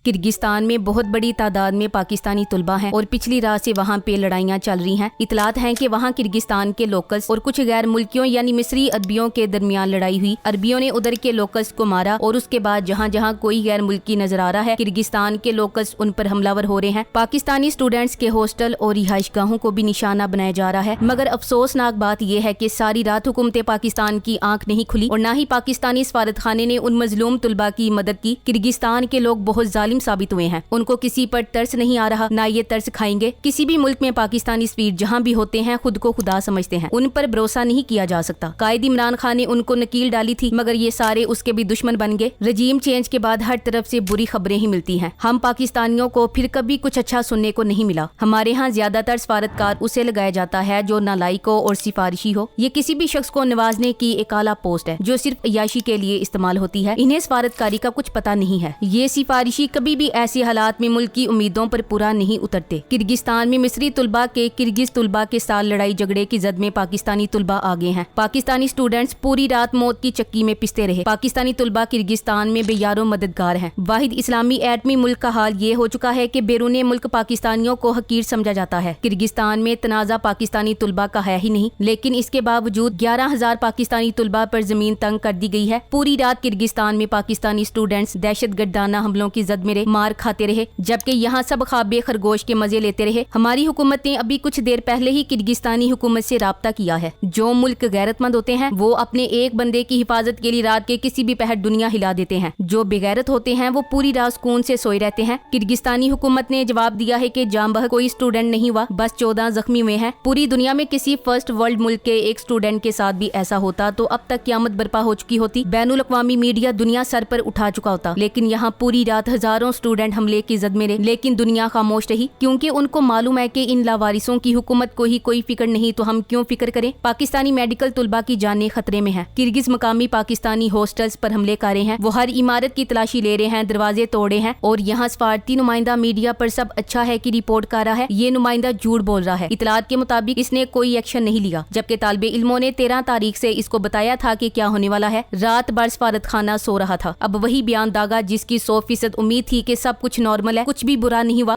کرگستان میں بہت بڑی تعداد میں پاکستانی طلبہ ہیں اور پچھلی رات سے وہاں پہ لڑائیاں چل رہی ہیں۔ اطلاعات ہیں کہ وہاں کرگستان کے لوکلز اور کچھ غیر ملکیوں یعنی مصری ادبیوں کے درمیان لڑائی ہوئی۔ عربیوں نے ادھر کے لوکلز کو مارا اور اس کے بعد جہاں جہاں کوئی غیر ملکی نظر آ رہا ہے کرگستان کے لوکلز ان پر حملہ ور ہو رہے ہیں۔ پاکستانی اسٹوڈنٹس کے ہاسٹل اور رہائش گاہوں کو بھی نشانہ بنایا جا رہا ہے، مگر افسوسناک بات یہ ہے کہ ساری رات حکومت پاکستان کی آنکھ نہیں کھلی اور نہ ہی پاکستانی سفارت خانے نے ان مظلوم طلبہ کی مدد کی۔ کرگستان کے لوگ بہت ظالم ثابت ہوئے ہیں، ان کو کسی پر ترس نہیں آ رہا، نہ یہ ترس کھائیں گے۔ کسی بھی ملک میں پاکستانی سفیر جہاں بھی ہوتے ہیں خود کو خدا سمجھتے ہیں، ان پر بھروسہ نہیں کیا جا سکتا۔ قائد عمران خان نے ان کو نکیل ڈالی تھی مگر یہ سارے اس کے بھی دشمن بن گئے۔ رجیم چینج کے بعد ہر طرف سے بری خبریں ہی ملتی ہیں۔ ہم پاکستانیوں کو پھر کبھی کچھ اچھا سننے کو نہیں ملا۔ ہمارے ہاں زیادہ تر سفارتکار اسے لگایا جاتا ہے جو نالائق ہو اور سفارشی ہو۔ یہ کسی بھی شخص کو نوازنے کی ایک اعلیٰ پوسٹ ہے جو صرف عیاشی کے لیے استعمال ہوتی ہے۔ انہیں سفارتکاری کا کچھ پتہ نہیں ہے۔ یہ سفارشی کبھی بھی ایسے حالات میں ملک کی امیدوں پر پورا نہیں اترتے۔ کرگستان میں مصری طلبہ کے کرگز طلبہ کے ساتھ لڑائی جھگڑے کی زد میں پاکستانی طلبہ آگے ہیں۔ پاکستانی اسٹوڈنٹس پوری رات موت کی چکی میں پستے رہے۔ پاکستانی طلبہ کرگستان میں بے یار و مددگار ہیں۔ واحد اسلامی ایٹمی ملک کا حال یہ ہو چکا ہے کہ بیرون ملک پاکستانیوں کو حقیر سمجھا جاتا ہے۔ کرگستان میں تنازع پاکستانی طلبہ کا ہے ہی نہیں، لیکن اس کے باوجود 11,000 پاکستانی طلبہ پر زمین تنگ کر دی گئی ہے۔ پوری رات کرگستان میں پاکستانی اسٹوڈنٹس دہشت گردانہ حملوں کی زد میں مار کھاتے رہے، جبکہ یہاں سب خواب خرگوش کے مزے لیتے رہے۔ ہماری حکومت نے ابھی کچھ دیر پہلے ہی کرگستانی حکومت سے رابطہ کیا ہے۔ جو ملک غیرت مند ہوتے ہیں وہ اپنے ایک بندے کی حفاظت کے لیے رات کے کسی بھی پہر دنیا ہلا دیتے ہیں، جو بغیرت ہوتے ہیں وہ پوری رات سکون سے سوئے رہتے ہیں۔ کرگستانی حکومت نے جواب دیا ہے کہ جاں بحق کوئی اسٹوڈنٹ نہیں ہوا، بس 14 زخمی ہوئے ہیں۔ پوری دنیا میں کسی فرسٹ ورلڈ ملک کے ایک اسٹوڈنٹ کے ساتھ بھی ایسا ہوتا تو اب تک قیامت برپا ہو چکی ہوتی، بین الاقوامی میڈیا دنیا سر پر اٹھا چکا ہوتا، لیکن یہاں پوری رات ہزاروں اسٹوڈنٹ حملے کی زد میں رہے، لیکن دنیا خاموش رہی، کیونکہ ان کو معلوم ہے کہ ان لاوارثوں کی حکومت کو ہی کوئی فکر نہیں تو ہم کیوں فکر کریں۔ پاکستانی میڈیکل طلبہ کی جانیں خطرے میں ہیں۔ کرگز مقامی پاکستانی ہاسٹلز پر حملے کارے ہیں، وہ ہر عمارت کی تلاشی لے رہے ہیں، دروازے توڑے ہیں، اور یہاں سفارتی نمائندہ میڈیا پر سب اچھا ہے کہ رپورٹ کر رہا ہے، یہ نمائندہ جھوٹ بول رہا ہے۔ اطلاعات کے مطابق اس نے کوئی ایکشن نہیں لیا، جبکہ طالب علموں نے 13 تاریخ سے اس کو بتایا تھا کہ کیا ہونے والا ہے۔ رات بھر سفارت خانہ سو رہا تھا، اب وہی بیان داغا جس کی 100% امید تھی کہ سب کچھ نارمل ہے، کچھ بھی برا نہیں ہوا۔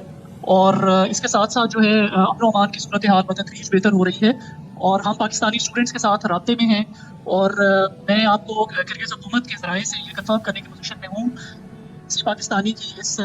اور اس کے ساتھ ساتھ جو ہے امن و امان کی صورتحال بتدریج بہتر ہو رہی ہے اور ہم پاکستانی اسٹوڈنٹس کے ساتھ رابطے میں ہیں، اور میں آپ کو کرگز حکومت کے ذرائع سے یہ کنفرم کرنے کی پوزیشن میں ہوں کسی پاکستانی کی اس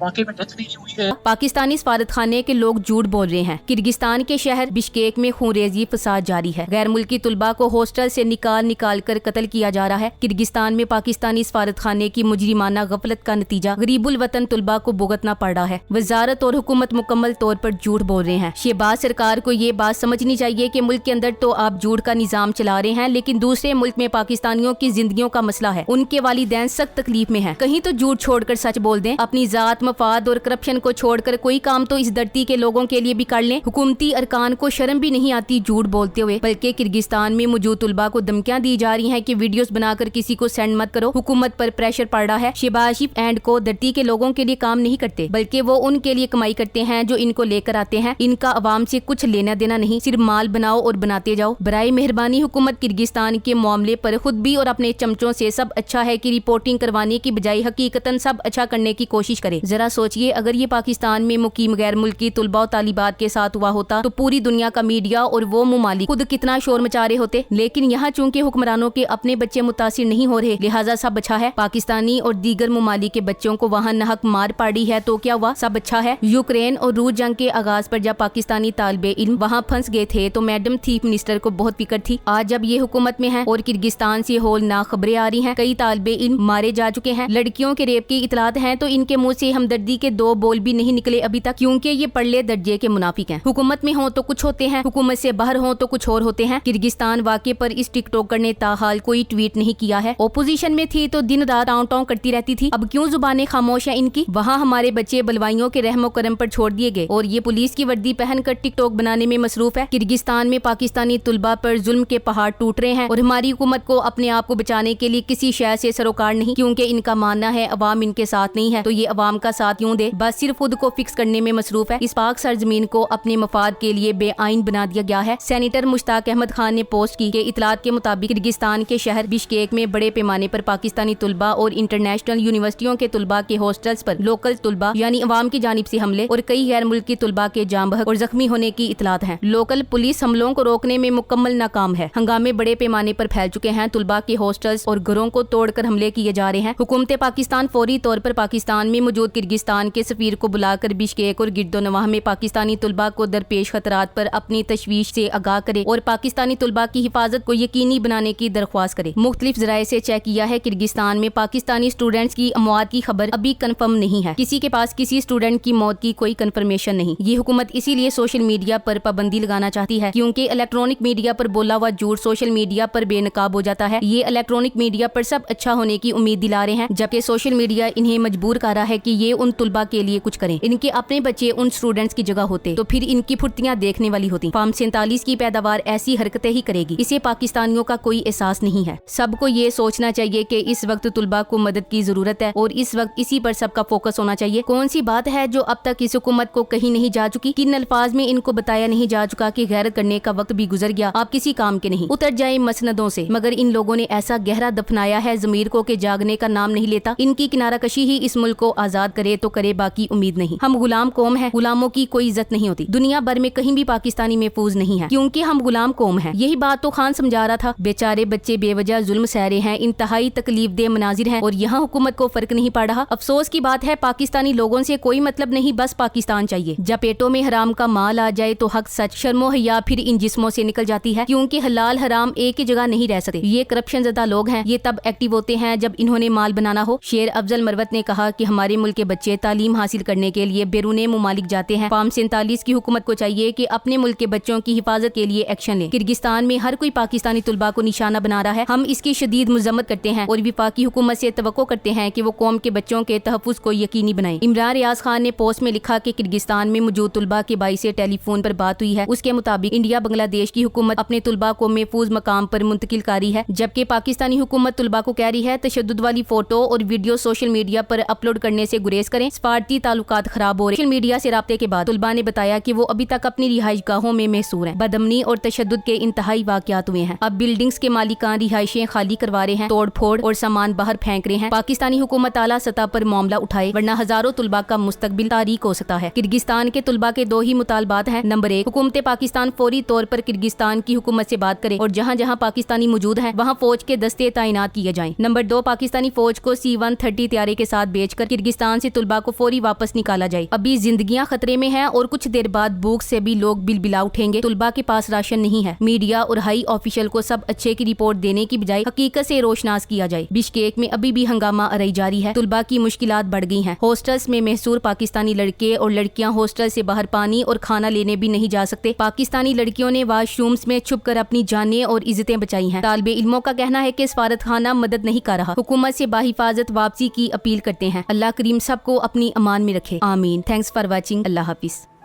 واقعے میں ڈیتھ نہیں ہوئی ہے۔ پاکستانی سفارت خانے کے لوگ جھوٹ بول رہے ہیں۔ کرگستان کے شہر بشکیک میں خونریزی فساد جاری ہے۔ غیر ملکی طلبہ کو ہاسٹل سے نکال کر قتل کیا جا رہا ہے۔ کرگستان میں پاکستانی سفارت خانے کی مجرمانہ غفلت کا نتیجہ غریب الوطن طلبہ کو بھگتنا پڑ رہا ہے۔ وزارت اور حکومت مکمل طور پر جھوٹ بول رہے ہیں۔ شہباز سرکار کو یہ بات سمجھنی چاہیے کہ ملک کے اندر تو آپ جھوٹ کا نظام چلا رہے ہیں، لیکن دوسرے ملک میں پاکستانیوں کی زندگیوں کا مسئلہ ہے، ان کے والدین سخت تکلیف میں ہیں۔ کہیں تو جھوٹ چھوڑ کر سچ بول دیں، اپنی ذات مفاد اور کرپشن کو چھوڑ کر کوئی کام تو اس دھرتی کے لوگوں کے لیے بھی کر لیں۔ حکومتی ارکان کو شرم بھی نہیں آتی جھوٹ بولتے ہوئے، بلکہ کرگستان میں موجود طلبہ کو دھمکیاں دی جا رہی ہیں کہ ویڈیوز بنا کر کسی کو سینڈ مت کرو۔ حکومت پر پریشر پڑ رہا ہے۔ شہباز شریف اینڈ کو دھرتی کے لوگوں کے لیے کام نہیں کرتے، بلکہ وہ ان کے لیے کمائی کرتے ہیں جو ان کو لے کر آتے ہیں۔ ان کا عوام سے کچھ لینا دینا نہیں، صرف مال بناؤ اور بناتے جاؤ۔ برائے مہربانی حکومت کرگستان کے معاملے پر خود بھی اور اپنے چمچوں سے سب اچھا ہے کہ رپورٹنگ کروانے کی بجائے حقیقتاً سب اچھا کرنے کی کوشش کرے۔ ذرا سوچئے اگر یہ پاکستان میں مقیم غیر ملکی طلباء و طالبات کے ساتھ ہوا ہوتا تو پوری دنیا کا میڈیا اور وہ ممالک خود کتنا شور مچا رہے ہوتے، لیکن یہاں چونکہ حکمرانوں کے اپنے بچے متاثر نہیں ہو رہے لہٰذا سب اچھا ہے۔ پاکستانی اور دیگر ممالک کے بچوں کو وہاں ناحق مار پاڑی ہے تو کیا ہوا، سب اچھا ہے۔ یوکرین اور روس جنگ کے آغاز پر جب پاکستانی طالب علم وہاں پھنس گئے تھے تو میڈم چیف منسٹر کو بہت فکر تھی۔ آج جب یہ حکومت میں ہیں اور کرگستان سے ہولناک خبریں آ رہی ہیں، کئی طالب علم مارے جا چکے ہیں، لڑکیوں کے ریپ کی اطلاعات ہیں، تو ان کے منہ سے ہمدردی کے 2 بول بھی نہیں نکلے ابھی تک، کیونکہ یہ پڑلے درجے کے منافق ہیں۔ حکومت میں ہوں تو کچھ ہوتے ہیں، حکومت سے باہر ہوں تو کچھ اور ہوتے ہیں۔ کرگستان واقعے پر اس ٹک ٹاکر نے تاحال کوئی ٹویٹ نہیں کیا ہے۔ اپوزیشن میں تھی تو دن رات ٹاؤں ٹاؤں کرتی رہتی تھی، اب کیوں زبانیں خاموش ہیں ان کی؟ وہاں ہمارے بچے بلوائیوں کے رحم و کرم پر چھوڑ دیے گئے اور یہ پولیس کی وردی پہن کر ٹک ٹاک بنانے میں مصروف ہے۔ کرگستان میں پاکستانی طلباء پر ظلم کے پہاڑ ٹوٹ رہے ہیں اور ہماری حکومت کو اپنے آپ کو بچانے کے لیے کسی شے سے سروکار نہیں، کیونکہ ان کا ماننا ہے عوام عوام ان کے ساتھ نہیں ہے تو یہ عوام کا ساتھ یوں دے، بس صرف خود کو فکس کرنے میں مصروف ہے۔ اس پاک سرزمین کو اپنے مفاد کے لیے بے آئین بنا دیا گیا ہے۔ سینیٹر مشتاق احمد خان نے پوسٹ کی کہ اطلاعات کے مطابق کرگستان کے شہر بشکیک میں بڑے پیمانے پر پاکستانی طلباء اور انٹرنیشنل یونیورسٹیوں کے طلباء کے ہاسٹلز پر لوکل طلباء یعنی عوام کی جانب سے حملے اور کئی غیر ملکی طلباء کے جاں بحق اور زخمی ہونے کی اطلاعات ہیں۔ لوکل پولیس حملوں کو روکنے میں مکمل ناکام ہے۔ ہنگامے بڑے پیمانے پر پھیل چکے ہیں۔ طلباء کے ہاسٹلز اور گھروں کو توڑ کر حملے کیے جا رہے ہیں۔ حکومت پاکستان فوری طور پر پاکستان میں موجود کرگستان کے سفیر کو بلا کر بشکیک اور گرد و نواح میں پاکستانی طلباء کو درپیش خطرات پر اپنی تشویش سے آگاہ کرے اور پاکستانی طلباء کی حفاظت کو یقینی بنانے کی درخواست کرے۔ مختلف ذرائع سے چیک کیا ہے، کرگستان میں پاکستانی اسٹوڈنٹس کی اموات کی خبر ابھی کنفرم نہیں ہے۔ کسی کے پاس کسی اسٹوڈنٹ کی موت کی کوئی کنفرمیشن نہیں۔ یہ حکومت اسی لیے سوشل میڈیا پر پابندی لگانا چاہتی ہے کیونکہ الیکٹرانک میڈیا پر بولا ہوا جھوٹ سوشل میڈیا پر بے نقاب ہو جاتا ہے۔ یہ الیکٹرانک میڈیا پر سب اچھا ہونے کی امید دلا رہے ہیں جبکہ سوشل میڈیا انہیں مجبور کر رہا ہے کہ یہ ان طلباء کے لیے کچھ کریں۔ ان کے اپنے بچے ان اسٹوڈنٹس کی جگہ ہوتے تو پھر ان کی پھرتیاں دیکھنے والی ہوتی۔ فارم 47 کی پیداوار ایسی حرکتیں ہی کرے گی، اسے پاکستانیوں کا کوئی احساس نہیں ہے۔ سب کو یہ سوچنا چاہیے کہ اس وقت طلباء کو مدد کی ضرورت ہے اور اس وقت اسی پر سب کا فوکس ہونا چاہیے۔ کون سی بات ہے جو اب تک اس حکومت کو کہیں نہیں جا چکی؟ کن الفاظ میں ان کو بتایا نہیں جا چکا کہ غیرت کرنے کا وقت بھی گزر گیا، آپ کسی کام کے نہیں، اتر جائیں مسندوں سے؟ مگر ان لوگوں نے ایسا گہرا دفنایا ہے ضمیر کو کہ جاگنے کا نام نہیں لیتا۔ ان کی کنارہ کشی ہی اس ملک کو آزاد کرے تو کرے، باقی امید نہیں۔ ہم غلام قوم ہیں، غلاموں کی کوئی عزت نہیں ہوتی۔ دنیا بھر میں کہیں بھی پاکستانی محفوظ نہیں ہے کیونکہ ہم غلام قوم ہیں۔ یہی بات تو خان سمجھا رہا تھا۔ بیچارے بچے بے وجہ ظلم سہ رہے ہیں، انتہائی تکلیف دہ مناظر ہیں اور یہاں حکومت کو فرق نہیں پڑ رہا۔ افسوس کی بات ہے پاکستانی لوگوں سے کوئی مطلب نہیں، بس پاکستان چاہیے۔ جب پیٹوں میں حرام کا مال آ جائے تو حق سچ شرم و حیا پھر ان جسموں سے نکل جاتی ہے کیونکہ حلال حرام ایک ہی جگہ نہیں رہ سکتے۔ یہ کرپشن زدہ لوگ ہیں، یہ تب ایکٹیو ہوتے ہیں جب انہوں نے مال بنانا ہو۔ شیر افضل مروت نے کہا کہ ہمارے ملک کے بچے تعلیم حاصل کرنے کے لیے بیرون ممالک جاتے ہیں۔ فارم 47 کی حکومت کو چاہیے کہ اپنے ملک کے بچوں کی حفاظت کے لیے ایکشن لیں۔ کرگستان میں ہر کوئی پاکستانی طلباء کو نشانہ بنا رہا ہے، ہم اس کی شدید مذمت کرتے ہیں اور وفاقی حکومت سے توقع کرتے ہیں کہ وہ قوم کے بچوں کے تحفظ کو یقینی بنائیں۔ عمران ریاض خان نے پوسٹ میں لکھا کہ کرگستان میں موجود طلباء کے بھائی سے ٹیلی فون پر بات ہوئی ہے۔ اس کے مطابق انڈیا بنگلہ دیش کی حکومت اپنے طلباء کو محفوظ مقام پر منتقل کر رہی ہے جبکہ پاکستانی حکومت طلباء کو کہہ رہی ہے تشدد والی فوٹو اور ویڈیو سوشل میڈیا پر اپلوڈ کرنے سے گریز کریں۔ سفارتی تعلقات خراب ہو رہے۔ سوشل میڈیا سے رابطے کے بعد طلباء نے بتایا کہ وہ ابھی تک اپنی رہائش گاہوں میں محصور ہیں۔ بدامنی اور تشدد کے انتہائی واقعات ہوئے ہیں۔ اب بلڈنگز کے مالکان رہائشیں خالی کروا رہے ہیں، توڑ پھوڑ اور سامان باہر پھینک رہے ہیں۔ پاکستانی حکومت اعلیٰ سطح پر معاملہ اٹھائے ورنہ ہزاروں طلباء کا مستقبل تاریک ہو سکتا ہے۔ کرگستان کے طلباء کے دو ہی مطالبات ہیں۔ نمبر 1، حکومت پاکستان فوری طور پر کرگستان کی حکومت سے بات کرے اور جہاں جہاں پاکستانی موجود ہیں وہاں فوج کے دستے تعینات کیے جائیں۔ نمبر 2، پاکستانی فوج کو C-130 طیارے کے ساتھ بیچ کر کرگستان سے طلباء کو فوری واپس نکالا جائے۔ ابھی زندگیاں خطرے میں ہیں اور کچھ دیر بعد بھوک سے بھی لوگ بلبلا اٹھیں گے۔ طلباء کے پاس راشن نہیں ہے۔ میڈیا اور ہائی آفیشل کو سب اچھے کی رپورٹ دینے کی بجائے حقیقت سے روشناس کیا جائے۔ بشکیک میں ابھی بھی ہنگامہ آرائی جاری ہے، طلباء کی مشکلات بڑھ گئی ہیں۔ ہاسٹلز میں محصور پاکستانی لڑکے اور لڑکیاں ہاسٹل سے باہر پانی اور کھانا لینے بھی نہیں جا سکتے۔ پاکستانی لڑکیوں نے واش رومز میں چھپ کر اپنی جانیں اور عزتیں بچائی ہیں۔ طالب علموں کا کہنا ہے کہ سفارت خانہ مدد نہیں کر رہا۔ حکومت سے باحفاظت واپسی کی اپیل کرتے ہیں۔ اللہ کریم سب کو اپنی امان میں رکھے، آمین۔ تھینکس فار واچنگ، اللہ حافظ۔